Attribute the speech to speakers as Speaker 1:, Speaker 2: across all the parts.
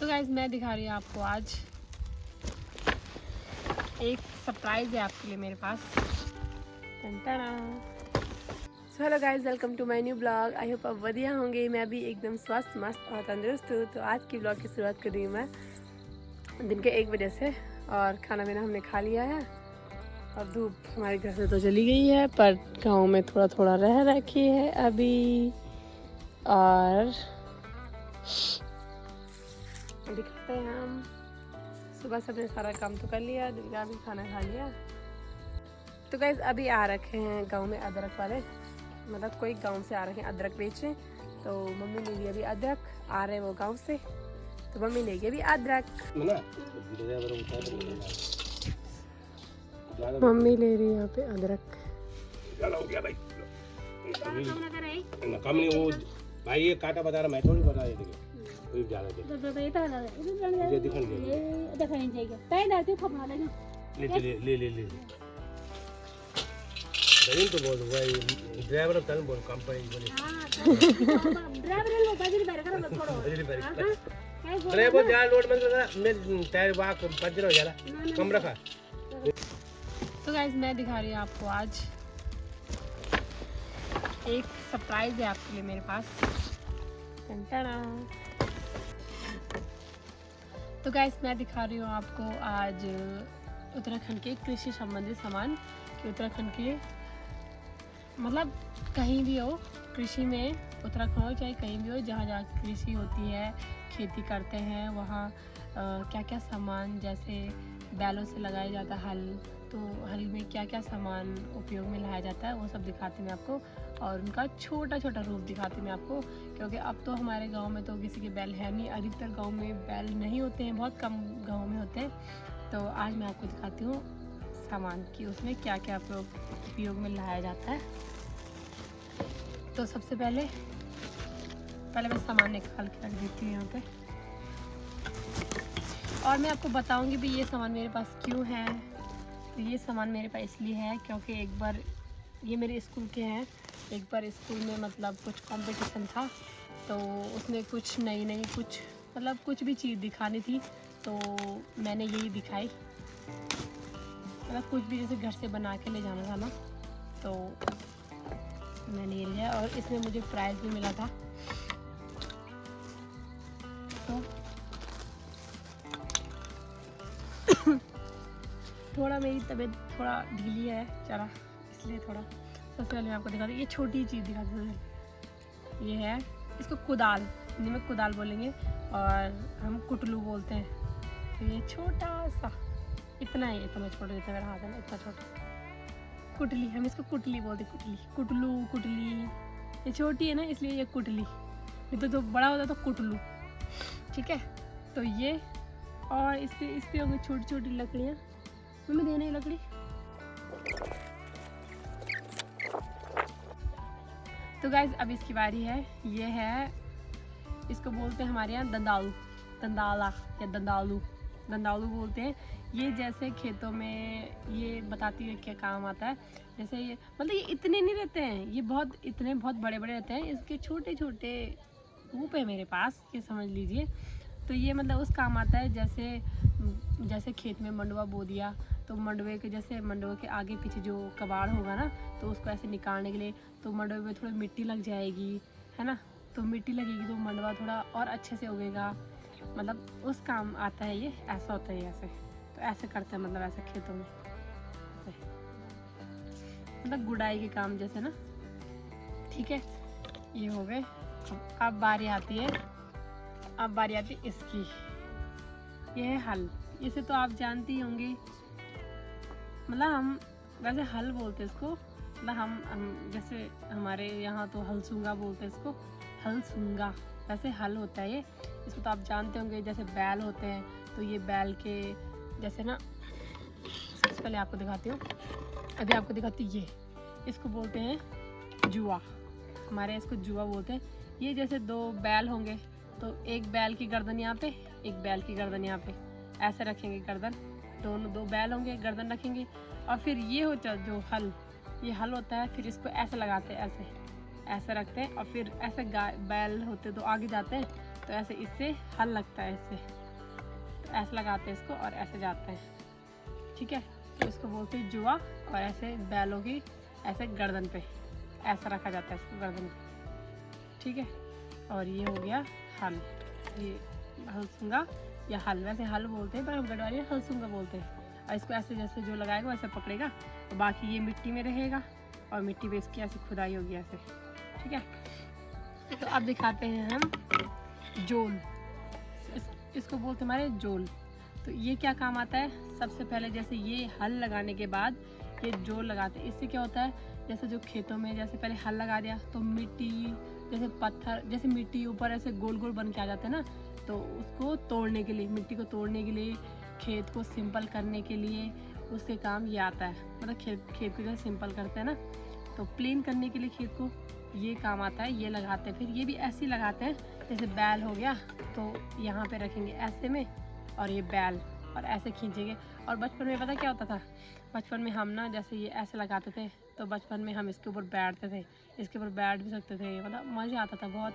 Speaker 1: तो गाइज मैं दिखा रही हूँ आपको आज एक सरप्राइज है आपके लिए मेरे पास। So hello guys, welcome to my new blog. I hope आप बढ़िया होंगे। मैं भी एकदम स्वस्थ मस्त और तंदुरुस्त हूँ। तो आज की ब्लॉग की शुरुआत कर रही हूँ मैं दिन के 1 बजे से। और खाना पीना हमने खा लिया है और धूप हमारे घर से तो चली गई है, पर गाँव में थोड़ा थोड़ा रह रखी है अभी। और दिखाते हैं हम। सुबह से हमने सारा काम तो कर लिया, दिन का भी खाना खा लिया। तो गाइस अभी आ रखे हैं गांव में अदरक वाले, मतलब कोई गांव से आ रखे हैं अदरक बेचने। तो मम्मी ले रही है अभी अदरक, आ रहे हैं वो गांव से, तो मम्मी ले गई अभी अदरक। मम्मी ले रही है यहाँ पे अदरक।
Speaker 2: कम नहीं वो भाई, ये काटा बता रहा, मैं थोड़ी बता रही थी। ये ज्यादा दे ये दिखन दे ले दरिन तो बोल भाई, ड्राइवर तन बोल कंपनी बोले ड्राइवर जा लोड में टायर वाक पंचर हो जाला कम रखा।
Speaker 1: तो गाइस मैं दिखा रही हूँ आपको आज एक सरप्राइज है आपके लिए मेरे पास। तो गाइस मैं दिखा रही हूँ आपको आज उत्तराखंड के कृषि संबंधित सामान कि उत्तराखंड के मतलब कहीं भी हो, कृषि में उत्तराखंड हो चाहे कहीं भी हो, जहाँ जहाँ कृषि होती है, खेती करते हैं, वहाँ क्या क्या सामान, जैसे बैलों से लगाया जाता है हल, तो हल में क्या क्या सामान उपयोग में लाया जाता है वो सब दिखाती मैं आपको। और उनका छोटा छोटा रूप दिखाती मैं आपको, क्योंकि अब तो हमारे गांव में तो किसी के बैल है नहीं, अधिकतर गांव में बैल नहीं होते हैं, बहुत कम गांव में होते हैं। तो आज मैं आपको दिखाती हूँ सामान की उसमें क्या क्या उपयोग में लाया जाता है। तो सबसे पहले मैं सामान निकाल के रख देती हूँ यहाँ पे, और मैं आपको बताऊंगी भी ये सामान मेरे पास क्यों है। तो ये सामान मेरे पास इसलिए है क्योंकि एक बार ये मेरे स्कूल के हैं, एक बार स्कूल में मतलब कुछ कंपटीशन था, तो उसमें कुछ नई कुछ मतलब कुछ भी चीज़ दिखानी थी, तो मैंने यही दिखाई। मतलब कुछ भी जैसे घर से बना के ले जाना था ना, तो मैंने ये लिया और इसमें मुझे प्राइज़ भी मिला था। तो थोड़ा मेरी तबीयत थोड़ा ढीली है चला, इसलिए थोड़ा। सबसे पहले मैं आपको दिखा दूँ, ये छोटी चीज़ दिखा दूँ। ये है, इसको कुदाल, हिंदी में कुदाल बोलेंगे और हम कुटलू बोलते हैं। तो ये छोटा सा, इतना ही, इतना छोटा, जितना मेरा हाथ है ना इतना छोटा। कुटली, हम इसको कुटली बोलते, कुटली, कुटलू, कुटली। ये छोटी है ना इसलिए ये कुटली, ये तो बड़ा होता तो कुटलू, ठीक है। तो ये, और इस पे होंगी छोटी छोटी लकड़ियाँ, मम्मी देना ही लकड़ी। तो गाइज अब इसकी बारी है। ये है, इसको बोलते हैं हमारे यहाँ दंदालू, दंदाला या दंदालू बोलते हैं। ये जैसे खेतों में, ये बताती है क्या काम आता है। जैसे ये मतलब ये इतने नहीं रहते हैं, ये बहुत बड़े बड़े रहते हैं। इसके छोटे छोटे रूप है मेरे पास, ये समझ लीजिए। तो ये मतलब उस काम आता है, जैसे खेत में मंडवा बो दिया, तो मंडवे के जैसे मंडवे के आगे पीछे जो कबाड़ होगा ना, तो उसको ऐसे निकालने के लिए, तो मंडवे में थोड़ी मिट्टी लग जाएगी, है ना, तो मिट्टी लगेगी तो मंडवा थोड़ा और अच्छे से उगेगा, मतलब उस काम आता है ये। ऐसा होता है ऐसे, तो ऐसे करते हैं, मतलब ऐसे खेतों में ऐसे, मतलब गुड़ाई के काम जैसे ना, ठीक है। ये हो गए। अब बारी आती है इसकी। ये है हल, इसे तो आप जानती होंगी, मतलब हम वैसे हल बोलते इसको, मतलब हम जैसे हमारे यहाँ तो हलसूंगा बोलते हैं इसको, हलसूंगा, वैसे हल होता है ये। इसको तो आप जानते होंगे, जैसे बैल होते हैं, तो ये बैल के जैसे ना, सबसे पहले आपको दिखाती हूँ, अभी आपको दिखाती हूँ। ये इसको बोलते हैं जुआ, हमारे इसको जुआ बोलते हैं। ये जैसे 2 बैल होंगे, तो एक बैल की गर्दन यहाँ पे, एक बैल की गर्दन यहाँ पे, ऐसे रखेंगे गर्दन, दोनों 2 बैल होंगे, गर्दन रखेंगे। और फिर ये होता जो हल, ये हल होता है, फिर इसको ऐसे लगाते हैं, ऐसे रखते हैं, और फिर ऐसे बैल होते तो आगे जाते हैं, तो ऐसे इससे हल लगता है, इससे तो ऐसे लगाते हैं इसको और ऐसे जाते हैं, ठीक है। तो इसको बोलते हैं जुआ। और ऐसे बैलों की ऐसे गर्दन पे ऐसा रखा जाता है इसको गर्दन पे, ठीक है। और ये हो गया हल, ये हलसूंगा या हल, वैसे हल बोलते हैं पर हम गढ़वाली में हलसूंगा बोलते हैं। और इसको ऐसे जैसे जो लगाएगा वैसे पकड़ेगा, और बाकी ये मिट्टी में रहेगा और मिट्टी पे इसकी ऐसी खुदाई होगी ऐसे, ठीक है। तो अब दिखाते हैं हम जोल, इसको बोलते हमारे जोल। तो ये क्या काम आता है, सबसे पहले जैसे ये हल लगाने के बाद ये जोल लगाते हैं। इससे क्या होता है, जैसे जो खेतों में जैसे पहले हल लगा दिया तो मिट्टी जैसे पत्थर जैसे मिट्टी ऊपर ऐसे गोल गोल बन के आ जाते हैं ना, तो उसको तोड़ने के लिए, मिट्टी को तोड़ने के लिए, खेत को सिंपल करने के लिए उसके काम ये आता है। मतलब खेत को जैसे सिंपल करते हैं ना, तो प्लेन करने के लिए खेत को ये काम आता है, ये लगाते हैं। फिर ये भी ऐसे ही लगाते हैं, जैसे बैल हो गया तो यहाँ पे रखेंगे ऐसे में, और ये बैल और ऐसे खींचेंगे। और बचपन में पता क्या होता था, बचपन में हम ना जैसे ये ऐसे लगाते थे तो बचपन में हम इसके ऊपर बैठते थे, इसके ऊपर बैठ भी सकते थे, मतलब मज़ा आता था बहुत।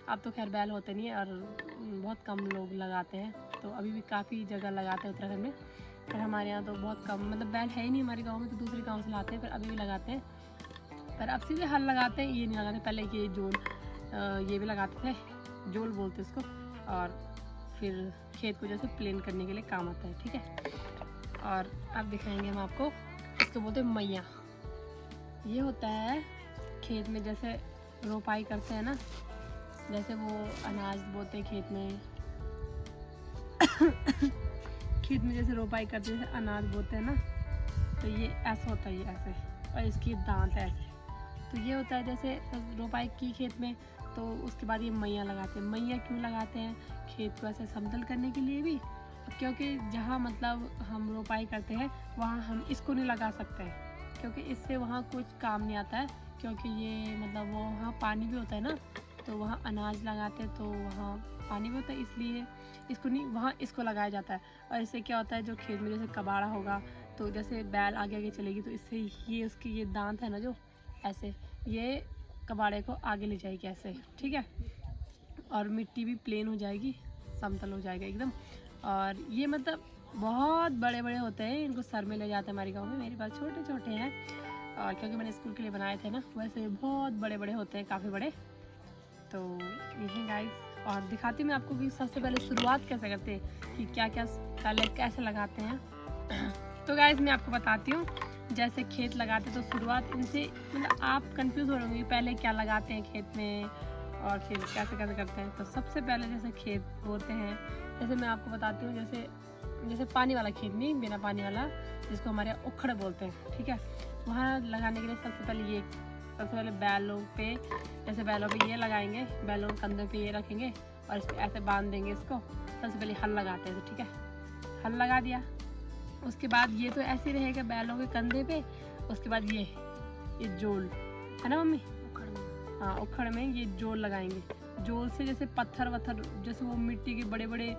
Speaker 1: अब तो खैर बैल होते नहीं है और बहुत कम लोग लगाते हैं, तो अभी भी काफ़ी जगह लगाते हैं उत्तराखंड में, पर हमारे यहाँ तो बहुत कम, मतलब बैल है ही नहीं हमारे गाँव में, तो दूसरे गाँव से लाते हैं, पर अभी भी लगाते हैं। पर अब सीधे हल लगाते हैं, ये नहीं लगाते। पहले ये जोल ये भी लगाते थे, जोल बोलते इसको, और फिर खेत को जैसे प्लेन करने के लिए काम आता है, ठीक है। और अब दिखाएंगे हम आपको, इसको बोलते हैं मैया। ये होता है खेत में जैसे रोपाई करते हैं ना, जैसे वो अनाज बोते हैं खेत में खेत में जैसे रोपाई करते हैं, जैसे अनाज बोते हैं ना, तो ये ऐसा होता है, ये ऐसे, और इसकी दांत है ऐसे। तो ये होता है जैसे रोपाई की खेत में, तो उसके बाद ये मैया लगाते हैं। मैया क्यों लगाते हैं, खेत को ऐसे समतल करने के लिए भी, क्योंकि जहाँ मतलब हम रोपाई करते हैं वहाँ हम इसको नहीं लगा सकते हैं, क्योंकि इससे वहाँ कुछ काम नहीं आता है, क्योंकि ये मतलब वो वहाँ पानी भी होता है ना, तो वहाँ अनाज लगाते हैं तो वहाँ पानी भी होता है, इसलिए इसको नहीं, वहाँ इसको लगाया जाता है। और इससे क्या होता है, जो खेत में जैसे कबाड़ा होगा तो जैसे बैल आगे आगे चलेगी, तो इससे ये उसकी ये दांत है ना जो ऐसे, ये कबाड़े को आगे ले जाएगी ऐसे, ठीक है। और मिट्टी भी प्लेन हो जाएगी, समतल हो जाएगा एकदम। और ये मतलब बहुत बड़े बड़े होते हैं, इनको सर में ले जाते हैं हमारे गांव में, मेरे पास छोटे छोटे हैं, और क्योंकि मैंने स्कूल के लिए बनाए थे ना, वैसे बहुत बड़े बड़े होते हैं, काफ़ी बड़े। तो यही गाइस, और दिखाती हूँ मैं आपको कि सबसे पहले शुरुआत कैसे करते हैं, कि क्या क्या पहले कैसे लगाते हैं। तो गाइस मैं आपको बताती हूँ, जैसे खेत लगाते तो शुरुआत इनसे, मतलब आप कंफ्यूज हो रहे पहले क्या लगाते हैं खेत में और फिर कैसे कैसे करते हैं। तो सबसे पहले जैसे खेत बोते हैं, जैसे मैं आपको बताती हूँ, जैसे पानी वाला खेत नहीं, बिना पानी वाला, जिसको हमारे यहाँ उखड़ बोलते हैं, ठीक है। वहाँ लगाने के लिए सबसे पहले बैलों पे, जैसे बैलों पे ये लगाएंगे, बैलों के कंधे पे ये रखेंगे और इस पर ऐसे बांध देंगे इसको। सबसे पहले हल लगाते हैं, ठीक है, हल लगा दिया। उसके बाद ये तो ऐसे रहेगा बैलों के कंधे पे। उसके बाद ये जोल है ना मम्मी, हाँ उखड़ में ये जोल लगाएंगे। जोल से जैसे पत्थर वत्थर, जैसे वो मिट्टी के बड़े बड़े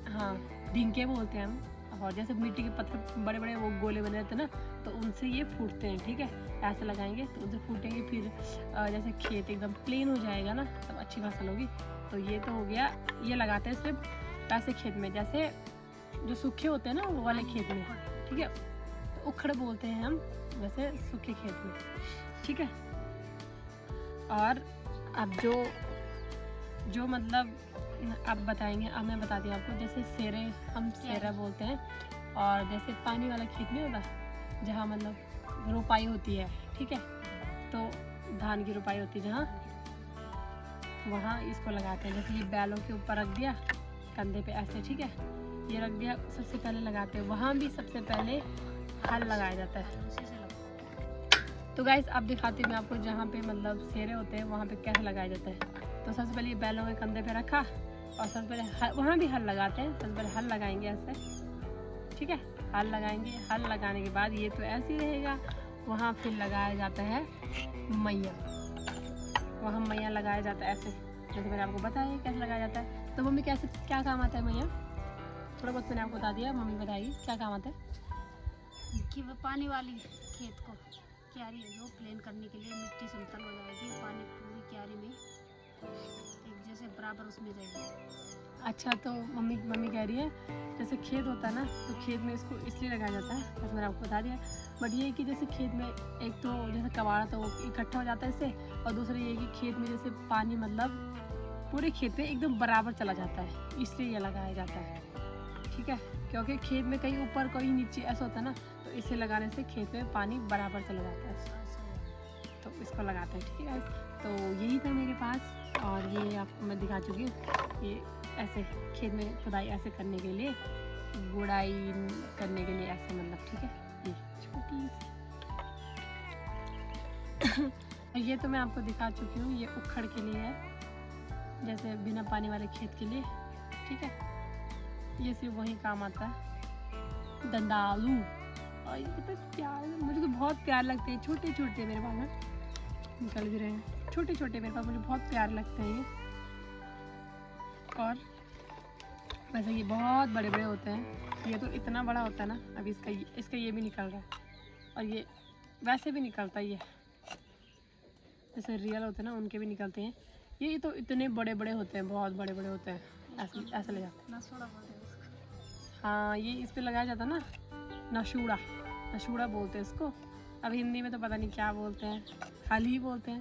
Speaker 1: हाँ ढींके बोलते हैं हम, और जैसे मिट्टी के पत्थर बड़े बड़े वो गोले बने रहते हैं ना, तो उनसे ये फूटते हैं, ठीक है। ऐसे लगाएंगे तो उनसे फूटेंगे, फिर जैसे खेत एकदम प्लेन हो जाएगा ना, तब अच्छी फसल होगी। तो ये तो हो गया, ये लगाते हैं सिर्फ ऐसे खेत में, जैसे जो सूखे होते हैं ना वो वाले खेत में, ठीक है। तो उखड़ बोलते हैं हम वैसे सूखे खेत में, ठीक है। और अब जो मतलब अब बताएंगे, अब मैं बताती हूँ आपको, जैसे सेरे, हम सेरा बोलते हैं। और जैसे पानी वाला खेत नहीं होता, जहाँ मतलब रोपाई होती है, ठीक है, तो धान की रोपाई होती है जहाँ, वहाँ इसको लगाते हैं। जैसे ये बैलों के ऊपर रख दिया कंधे पे ऐसे, ठीक है, ये रख दिया, सबसे पहले लगाते हैं। वहाँ भी सबसे पहले हल लगाया जाता है। तो गाइस अब दिखाती हूँ मैं आपको, जहाँ पे मतलब सेरे होते हैं वहाँ पे कैसे लगाया जाता है। तो सबसे पहले बैलों के कंधे पे रखा, और सबसे पहले वहाँ भी हल लगाते हैं। सबसे पहले हल लगाएंगे ऐसे, ठीक है, हल लगाएंगे। हल लगाने के बाद ये तो ऐसे ही रहेगा, वहाँ फिर लगाया जाता है मैया, वहाँ मैया लगाया जाता है ऐसे, जैसे मैंने आपको बताया कैसे लगाया जाता है। तो मम्मी कैसे क्या काम आता है मैया, थोड़ा बहुत मैंने आपको बता दिया, मम्मी बताइए क्या काम आता है।
Speaker 3: कि वो पानी वाली खेत को क्यारी जो प्लेन करने के लिए, मिट्टी समतल हो जाएगी, पानी पूरी क्यारी में जैसे बराबर उसमें जाएगी।
Speaker 1: अच्छा, तो मम्मी कह रही है जैसे खेत होता है ना, तो खेत में इसको इसलिए लगाया जाता है, बस मैंने आपको बता दिया। बट ये है कि जैसे खेत में एक तो जैसे कबाड़ा तो वो इकट्ठा हो जाता है इससे, और दूसरा ये है कि खेत में जैसे पानी मतलब पूरे खेत में एकदम बराबर चला जाता है, इसलिए ये लगाया जाता है। ठीक है, क्योंकि खेत में कहीं ऊपर कहीं नीचे ऐसा होता है ना, तो इसे लगाने से खेत में पानी बराबर चला जाता है, तो इसको लगाते हैं। ठीक है, तो यही था मेरे पास, और ये आपको मैं दिखा चुकी हूँ। ये ऐसे खेत में खुदाई ऐसे करने के लिए, गुड़ाई करने के लिए ऐसे मतलब। ठीक है, ये छोटी सी ये तो मैं आपको दिखा चुकी हूँ। ये उखड़ के लिए है, जैसे बिना पानी वाले खेत के लिए। ठीक है, ये सिर्फ वही काम आता है, दंदालू। और ये कितना प्यार, मुझे तो बहुत प्यार लगते हैं। छोटे छोटे मेरे पास ना निकल भी रहे हैं, छोटे छोटे मेरे पास, मुझे बहुत प्यार लगते हैं ये। और वैसे ये बहुत बड़े बड़े होते हैं, ये तो इतना बड़ा होता है ना। अभी इसका ये भी निकल रहा है, और ये वैसे भी निकलता ही है, जैसे रियल होते हैं ना उनके भी निकलते हैं। ये तो इतने बड़े बड़े होते हैं, बहुत बड़े बड़े होते हैं, ऐसे ले जाते हैं।
Speaker 3: नसोड़ा बोलते हैं उसको।
Speaker 1: हाँ, ये इस पे लगाया जाता है ना, नशूड़ा बोलते हैं इसको। अब हिंदी में तो पता नहीं क्या बोलते हैं, खाली ही बोलते हैं,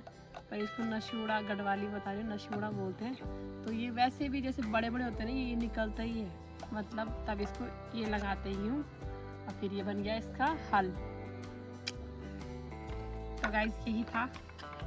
Speaker 1: पर इसको नशूड़ा, गढ़वाली बता रहे, नशूड़ा बोलते हैं। तो ये वैसे भी जैसे बड़े बड़े होते हैं ना, ये निकलता ही है, मतलब तब इसको ये लगाते ही हूँ, और फिर ये बन गया इसका हल। तो गाइस यही था